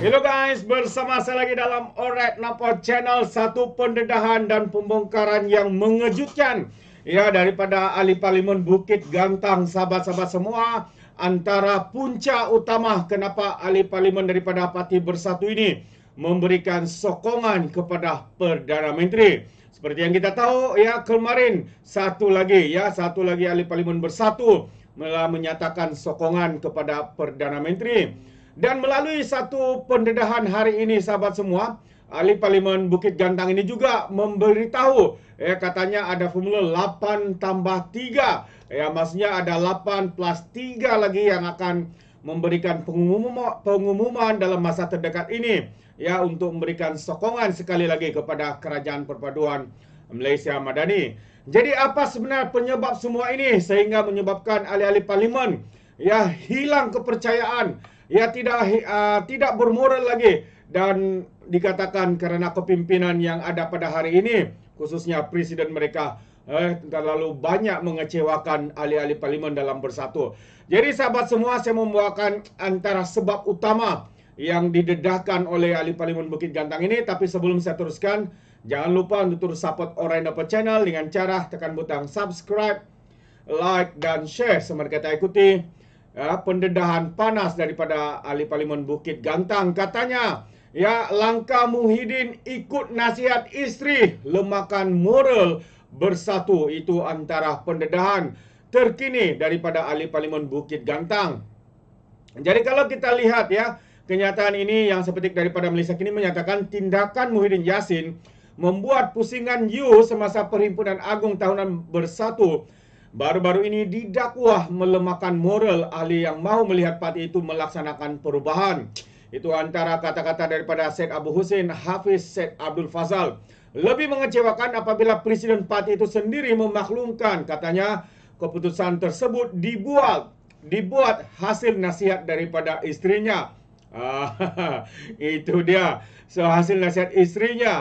Hello guys, bersama saya lagi dalam Alright Nampak Channel. Satu pendedahan dan pembongkaran yang mengejutkan ya daripada ahli parlimen Bukit Gantang. Sahabat-sahabat semua, antara punca utama kenapa ahli parlimen daripada Parti Bersatu ini memberikan sokongan kepada Perdana Menteri. Seperti yang kita tahu ya, kemarin satu lagi ahli parlimen Bersatu menyatakan sokongan kepada Perdana Menteri. Dan melalui satu pendedahan hari ini, sahabat semua, ahli parlimen Bukit Gantang ini juga memberitahu katanya ada formula 8 tambah 3. Maksudnya ada 8 plus 3 lagi yang akan memberikan pengumuman dalam masa terdekat ini untuk memberikan sokongan sekali lagi kepada Kerajaan Perpaduan Malaysia Madani. Jadi apa sebenarnya penyebab semua ini sehingga menyebabkan ahli-ahli parlimen hilang kepercayaan, tidak bermoral lagi, dan dikatakan kerana kepimpinan yang ada pada hari ini, khususnya presiden mereka terlalu banyak mengecewakan ahli-ahli parlimen dalam Bersatu. Jadi sahabat semua, saya membawakan antara sebab utama yang didedahkan oleh ahli parlimen Bukit Gantang ini. Tapi sebelum saya teruskan, jangan lupa untuk terus support Alright Nampak Channel dengan cara tekan butang subscribe, like dan share. Sembari kita ikuti pendedahan panas daripada ahli parlimen Bukit Gantang. Katanya langkah Muhyiddin ikut nasihat isteri, lemahkan moral Bersatu. Itu antara pendedahan terkini daripada ahli parlimen Bukit Gantang. Jadi kalau kita lihat kenyataan ini yang sepetik daripada Malaysia Kini menyatakan tindakan Muhyiddin Yassin membuat pusingan semasa Perhimpunan Agung Tahunan Bersatu baru-baru ini didakwa melemahkan moral ahli yang mahu melihat parti itu melaksanakan perubahan. Itu antara kata-kata daripada Syed Abu Hussein Hafiz Syed Abdul Fazal. Lebih mengecewakan apabila presiden parti itu sendiri memaklumkan, katanya keputusan tersebut dibuat hasil nasihat daripada istrinya. Itu dia. So, hasil nasihat istrinya.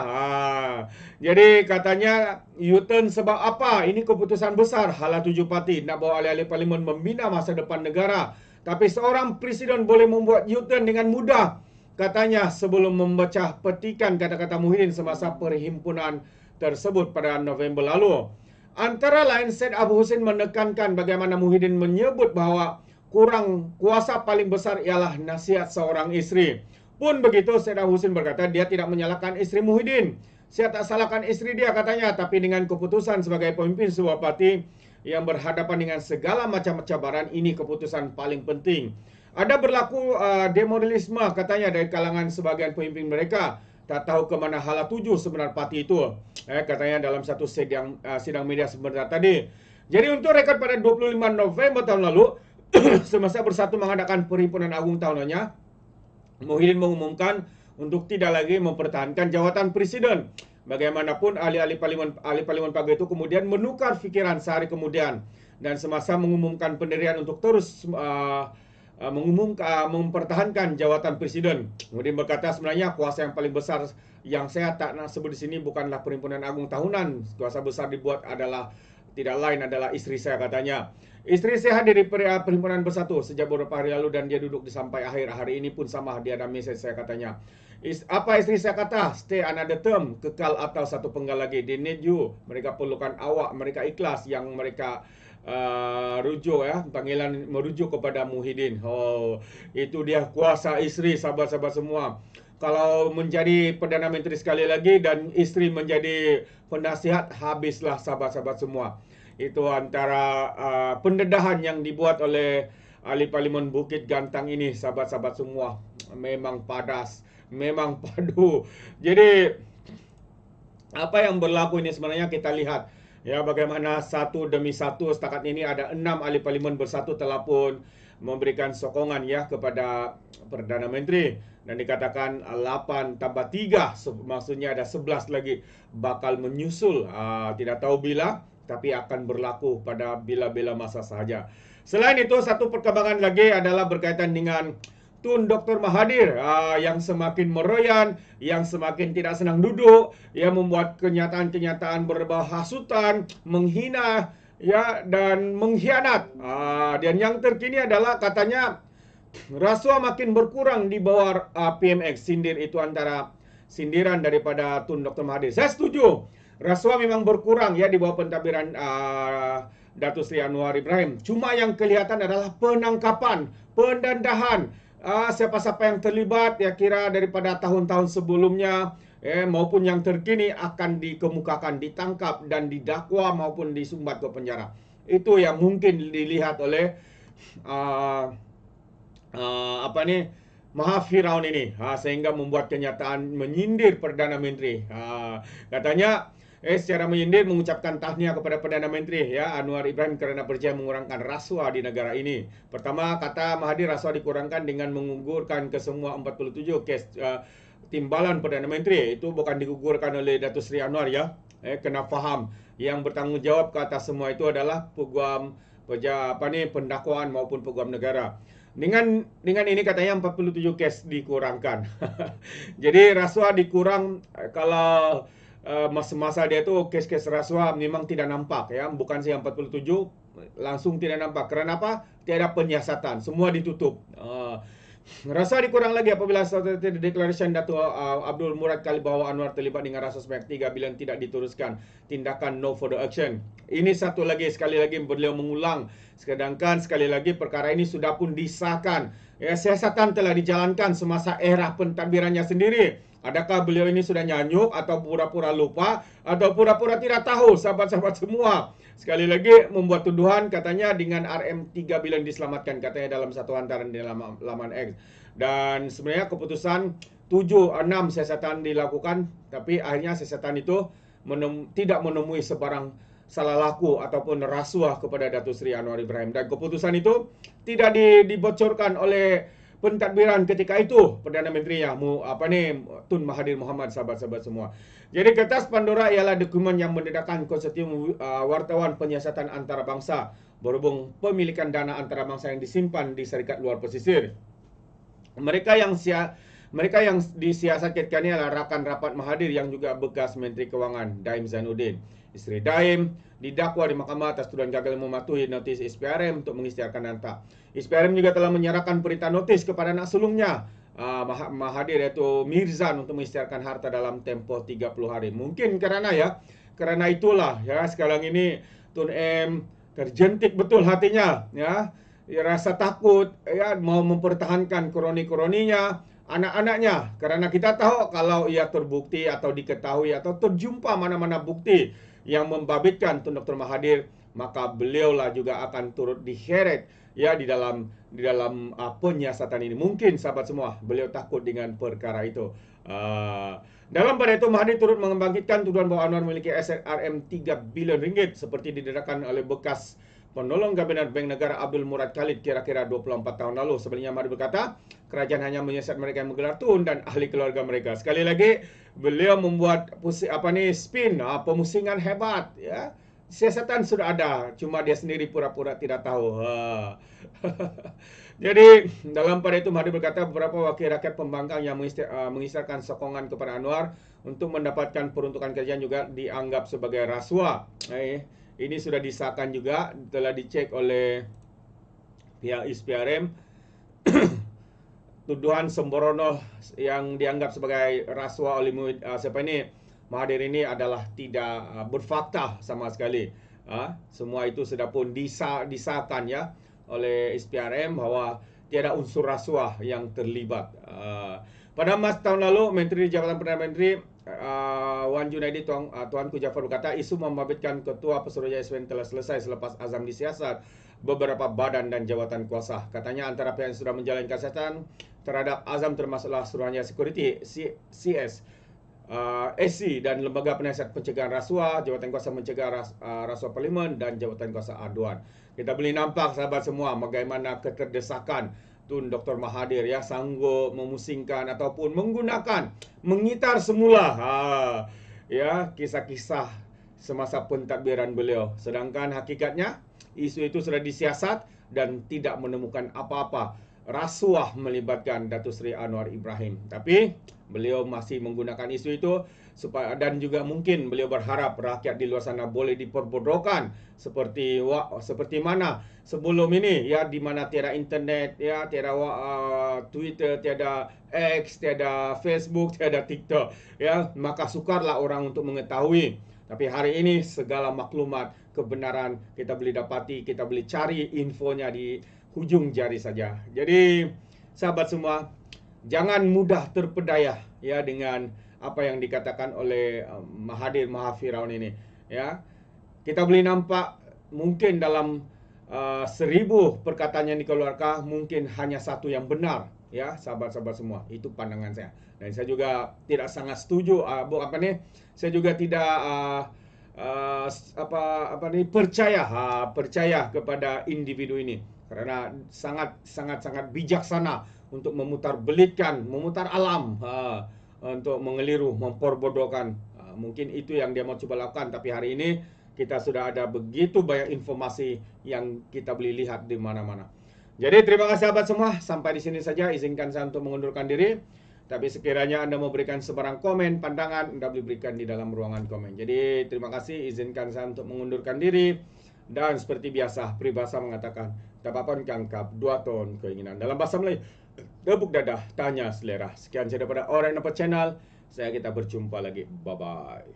Jadi katanya U-turn sebab apa? Ini keputusan besar hala 7 parti nak bawa ahli-ahli parlimen membina masa depan negara. Tapi seorang presiden boleh membuat U-turn dengan mudah, katanya, sebelum memecah petikan kata-kata Muhyiddin semasa perhimpunan tersebut pada November lalu. Antara lain, Syed Abu Hussein menekankan bagaimana Muhyiddin menyebut bahawa kurang kuasa paling besar ialah nasihat seorang isteri. Pun begitu, Syed Abu Hussein berkata dia tidak menyalahkan isteri Muhyiddin. Saya tak salahkan isteri dia, katanya, tapi dengan keputusan sebagai pemimpin sebuah parti yang berhadapan dengan segala macam cabaran, ini keputusan paling penting. Ada berlaku demoralisme, katanya, dari kalangan sebagian pemimpin mereka. Tak tahu ke mana hala tuju sebenar parti itu, katanya dalam satu sidang media sebentar tadi. Jadi untuk rekod pada 25 November tahun lalu, semasa Bersatu mengadakan Perhimpunan Agung tahunannya, Muhyiddin mengumumkan untuk tidak lagi mempertahankan jawatan presiden. Bagaimanapun ahli parlimen pagi itu kemudian menukar fikiran sehari kemudian, dan semasa mengumumkan pendirian untuk terus mempertahankan jawatan presiden. Kemudian berkata sebenarnya kuasa yang paling besar yang saya tak nak sebut di sini bukanlah Perhimpunan Agung tahunan. Kuasa besar dibuat adalah tidak lain adalah isteri saya, katanya. Isteri saya hadir di Perhimpunan Bersatu sejak beberapa hari lalu dan dia duduk di sampai akhir. Hari ini pun sama, dia ada mesej saya, katanya. Apa isteri saya kata? Stay another term, kekal atau satu penggal lagi. They need you. Mereka perlukan awak, mereka ikhlas. Yang mereka rujuk panggilan merujuk kepada Muhyiddin. Itu dia kuasa isteri, sahabat-sahabat semua. Kalau menjadi Perdana Menteri sekali lagi dan isteri menjadi penasihat, habislah sahabat-sahabat semua. Itu antara pendedahan yang dibuat oleh ahli parlimen Bukit Gantang ini, sahabat-sahabat semua. Memang padas, memang padu. Jadi apa yang berlaku ini sebenarnya kita lihat bagaimana satu demi satu setakat ini ada 6 ahli parlimen Bersatu telah pun memberikan sokongan kepada Perdana Menteri, dan dikatakan 8 tambah 3, maksudnya ada 11 lagi bakal menyusul. Tidak tahu bila, tapi akan berlaku pada bila-bila masa sahaja. Selain itu, satu perkembangan lagi adalah berkaitan dengan Tun Dr. Mahathir yang semakin meroyan, yang semakin tidak senang duduk, yang membuat kenyataan-kenyataan berbau hasutan, menghina dan mengkhianat. Dan yang terkini adalah katanya rasuah makin berkurang di bawah PMX. Sindir itu antara sindiran daripada Tun Dr. Mahathir. Saya setuju. Rasuah memang berkurang ya di bawah pentadbiran Datuk Seri Anwar Ibrahim. Cuma yang kelihatan adalah penangkapan, pendandahan siapa-siapa yang terlibat ya kira daripada tahun-tahun sebelumnya maupun yang terkini akan dikemukakan, ditangkap dan didakwa maupun disumbat ke penjara. Itu yang mungkin dilihat oleh Maha Firaun ini sehingga membuat kenyataan menyindir Perdana Menteri. Katanya secara menyindir mengucapkan tahniah kepada Perdana Menteri ya Anwar Ibrahim kerana berjaya mengurangkan rasuah di negara ini. Pertama, kata Mahathir, rasuah dikurangkan dengan mengugurkan ke semua 47 kes timbalan Perdana Menteri. Itu bukan digugurkan oleh Datuk Seri Anwar ya. Kena faham yang bertanggungjawab ke atas semua itu adalah peguam pendakwaan maupun peguam negara. Dengan ini katanya 47 kes dikurangkan. Jadi rasuah dikurang kalau masa-masa dia tu kes-kes rasuah memang tidak nampak ya, bukan saya 47 langsung tidak nampak. Kerana apa? Tiada penyiasatan, semua ditutup. Rasuah dikurang lagi apabila Strategic Declaration Datuk Abdul Murad Khalid bahawa Anwar terlibat dengan rasuah sebanyak 3 bilion tidak diteruskan tindakan no further action. Ini satu lagi, sekali lagi beliau mengulang, sedangkan sekali lagi perkara ini sudah pun disahkan. Ya, siasatan telah dijalankan semasa era pentadbirannya sendiri. Adakah beliau ini sudah nyanyuk atau pura-pura lupa atau pura-pura tidak tahu, sahabat-sahabat semua? Sekali lagi membuat tuduhan katanya dengan RM3 bilion diselamatkan katanya dalam satu hantaran di laman X. Dan sebenarnya keputusan 7-6 siasatan dilakukan, tapi akhirnya siasatan itu tidak menemui sebarang salah laku ataupun rasuah kepada Datuk Seri Anwar Ibrahim. Dan keputusan itu tidak dibocorkan oleh pentadbiran ketika itu Perdana Menterinya Tun Mahathir Mohamad, sahabat-sahabat semua. Jadi kertas Pandora ialah dokumen yang mendedahkan konsorsium wartawan penyiasatan antarabangsa berhubung pemilikan dana antarabangsa yang disimpan di syarikat luar pesisir. Mereka yang disiasatkan ini adalah rakan rapat Mahathir yang juga bekas Menteri Kewangan Daim Zainuddin. Isteri Daim didakwa di mahkamah atas tuduhan gagal mematuhi notis SPRM untuk mengisytiharkan data. SPRM juga telah menyerahkan perintah notis kepada anak sulungnya Mahathir iaitu Mirzan untuk mengisytiharkan harta dalam tempoh 30 hari. Mungkin kerana itulah ya sekarang ini Tun M terjentik betul hatinya ya. Dia rasa takut ya mau mempertahankan kroni-kroninya, anak-anaknya, kerana kita tahu kalau ia terbukti atau diketahui atau terjumpa mana-mana bukti yang membabitkan Tun Dr. Mahathir, maka beliaulah juga akan turut diheret ya di dalam penyiasatan ini. Mungkin sahabat semua beliau takut dengan perkara itu. Dalam pada itu Mahathir turut membangkitkan tuduhan bahawa Anwar memiliki aset RM3 bilion ringgit seperti didedahkan oleh bekas penolong Kabinet Bank Negara Abdul Murad Khalid kira-kira 24 tahun lalu. Sebenarnya Mahathir berkata, kerajaan hanya menyiasat mereka yang menggelar tun dan ahli keluarga mereka. Sekali lagi, beliau membuat spin, pemusingan hebat ya. Siasatan sudah ada, cuma dia sendiri pura-pura tidak tahu. Jadi, dalam pada itu Mahathir berkata beberapa wakil rakyat pembangkang yang mengisyaratkan sokongan kepada Anwar untuk mendapatkan peruntukan kerjaan juga dianggap sebagai rasuah. Ini sudah disahkan juga, telah dicek oleh pihak SPRM. Tuduhan sembrono yang dianggap sebagai rasuah oleh Mahathir ini adalah tidak berfakta sama sekali. Semua itu sudah pun disahkan ya oleh SPRM bahawa tiada unsur rasuah yang terlibat. Pada masa tahun lalu, Menteri Jabatan Perdana Menteri Wan Junaidi Tuanku Jaafar berkata isu membabitkan Ketua Pesuruhjaya SPN telah selesai selepas azam disiasat beberapa badan dan jawatan kuasa. Katanya antara pihak yang sudah menjalankan siasatan terhadap azam termasuklah Suruhanjaya Security CS, SC dan Lembaga Penasihat Pencegahan Rasuah, Jawatan Kuasa Mencegah Rasuah Parlimen dan Jawatan Kuasa Aduan. Kita boleh nampak sahabat semua bagaimana keterdesakan Tun Dr. Mahathir ya sanggup memusingkan ataupun mengitar semula ya kisah-kisah semasa pentadbiran beliau. Sedangkan hakikatnya isu itu sudah disiasat dan tidak menemukan apa-apa rasuah melibatkan Datuk Seri Anwar Ibrahim. Tapi beliau masih menggunakan isu itu supaya, dan juga mungkin beliau berharap rakyat di luar sana boleh diperbodohkan seperti mana sebelum ini, ya, di mana tiada internet, ya, tiada Twitter, tiada X, tiada Facebook, tiada TikTok, ya, maka sukarlah orang untuk mengetahui. Tapi hari ini segala maklumat kebenaran kita boleh dapati, kita boleh cari infonya di hujung jari saja. Jadi sahabat semua, jangan mudah terpedaya, ya, dengan apa yang dikatakan oleh Mahathir Mahafiraun ini, ya. Kita boleh nampak mungkin dalam 1000 perkataan yang dikeluarkan mungkin hanya satu yang benar, ya, sahabat-sahabat semua. Itu pandangan saya. Dan saya juga tidak sangat setuju saya juga tidak percaya kepada individu ini, karena sangat bijaksana untuk memutar alam, untuk mengeliru, memperbodohkan. Mungkin itu yang dia mau coba lakukan, tapi hari ini kita sudah ada begitu banyak informasi yang kita boleh lihat di mana-mana. Jadi terima kasih sahabat semua, sampai di sini saja. Izinkan saya untuk mengundurkan diri. Tapi sekiranya Anda mau berikan sebarang komen, pandangan, Anda boleh berikan di dalam ruangan komen. Jadi terima kasih, izinkan saya untuk mengundurkan diri. Dan seperti biasa, peribahasa mengatakan, tapapan kangkap, 2 ton keinginan. Dalam bahasa Melayu, gebuk dadah, tanya selera. Sekian saya daripada Alright Nampak Channel. Kita berjumpa lagi. Bye-bye.